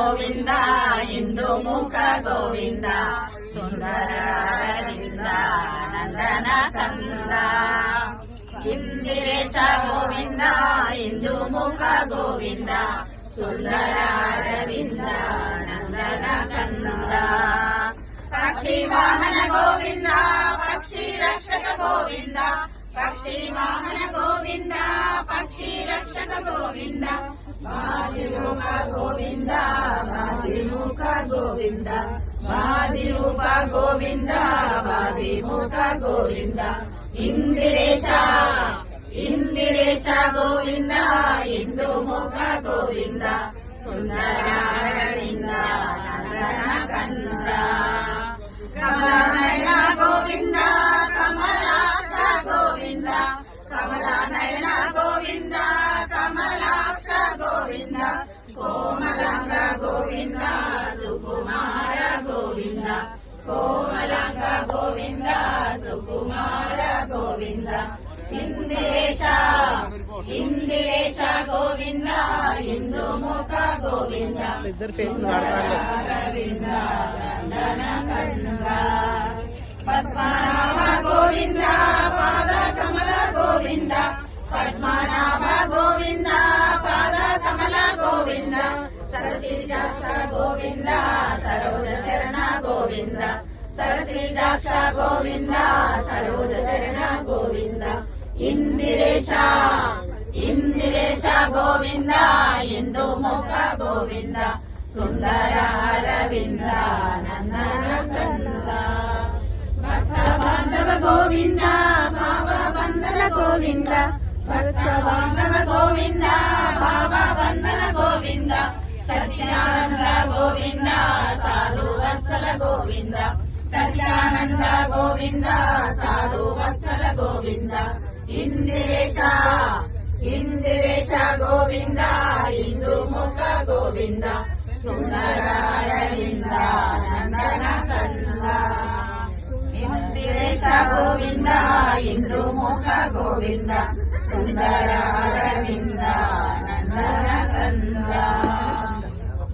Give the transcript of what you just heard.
ಗೋವಿಂದ ಇಂದು ಮುಖ ಗೋವಿಂದ ಸುಂದರ ಅರವಿಂದ ನಂದನ ಕಂದ ಇಂದಿರೇಶ ಗೋವಿಂದ ಇಂದು ಮುಖ ಗೋವಿಂದ ಸುಂದರ ಅರವಿಂದ ನಂದನ ಕಂದ ಪಕ್ಷಿ ವಾಹನ ಗೋವಿಂದ ಪಕ್ಷಿ ರಕ್ಷಕ ಗೋವಿಂದ ಪಕ್ಷಿ ವಾಹನ ಗೋವಿಂದ ಪಕ್ಷಿ ರಕ್ಷಕ ಗೋವಿಂದ ಮಾದಿರೂಪ ಗೋವಿಂದ ಮಾದಿಮುಖ ಗೋವಿಂದ ಮಾದಿರೂಪ ಗೋವಿಂದ ಮಾದಿಮುಖ ಗೋವಿಂದ ಇಂದಿರೇಶ ಇಂದಿರೇಶ ಗೋವಿಂದ ಇಂದು ಮುಖ ಗೋವಿಂದ ಸುಂದರ ಅರವಿಂದ ನಂದನ ಕಂದ ಕಮಲನಯನ ಗೋವಿಂದ ಕಮಲಾಕ್ಷ ಗೋವಿಂದ ಕಮಲನಯನ ಗೋವಿಂದ ಕಮಲಾಕ್ಷ ಗೋವಿಂದ ಕೋಮಲಾಂಗ ಗೋವಿಂದ ಸುಕುಮಾರ ಗೋವಿಂದ ಕೋಮಲಾಂಗ ಗೋವಿಂದ ಸುಕುಮಾರ ಗೋವಿಂದ ಇಂದಿರೇಶ ಇಂದಿರೇಶ ಗೋವಿಂದ ಇಂದು ಮುಖ ಗೋವಿಂದ ಅರವಿಂದ ನಂದನ ಕಂದ ಪದ್ಮನಾಭ ಗೋವಿಂದ ಪಾದ ಕಮಲ ಗೋವಿಂದ ಪದ್ಮನಾಭ ಗೋವಿಂದ ಪಾದ ಕಮಲ ಗೋವಿಂದ ಸರಸಿಜಾಕ್ಷ ಗೋವಿಂದ ಸರೋಜ ಚರಣ ಗೋವಿಂದ ಸರಸಿಜಾಕ್ಷ ಗೋವಿಂದ ಸರೋಜ ಚರಣ ಗೋವಿಂದ ಇಂದಿರೇಶ ಇಂದಿರೇಶ ಗೋವಿಂದ ಇಂದು ಮುಖ ಗೋವಿಂದ ಸುಂದರ ಅರವಿಂದ ನಂದನ ಕಂದ ಭಕ್ತ ಬಾಂಧವ ಗೋವಿಂದ ಭಾವ ಬಂಧನ ಗೋವಿಂದ ಭಕ್ತ ಬಾಂಧವ ಗೋವಿಂದ ಭಾವ ಬಂಧನ ಗೋವಿಂದ ಸಚ್ಚಿದಾನಂದ ಗೋವಿಂದ ಸಾಧು ವತ್ಸಲ ಗೋವಿಂದ ಸಚ್ಚಿದಾನಂದ ಗೋವಿಂದ ಸಾಧು ವತ್ಸಲ ಗೋವಿಂದ ಇಂದಿರೇಶ ಇಂದಿರೇಶ ಗೋವಿಂದ ಇಂದು ಮುಖ ಗೋವಿಂದ ಸುಂದರ ಅರವಿಂದ ನಂದನ ಕಂದ ಇಂದಿರೇಶ ಗೋವಿಂದ ಇಂದು ಮುಖ ಗೋವಿಂದ ಸುಂದರ ಅರವಿಂದ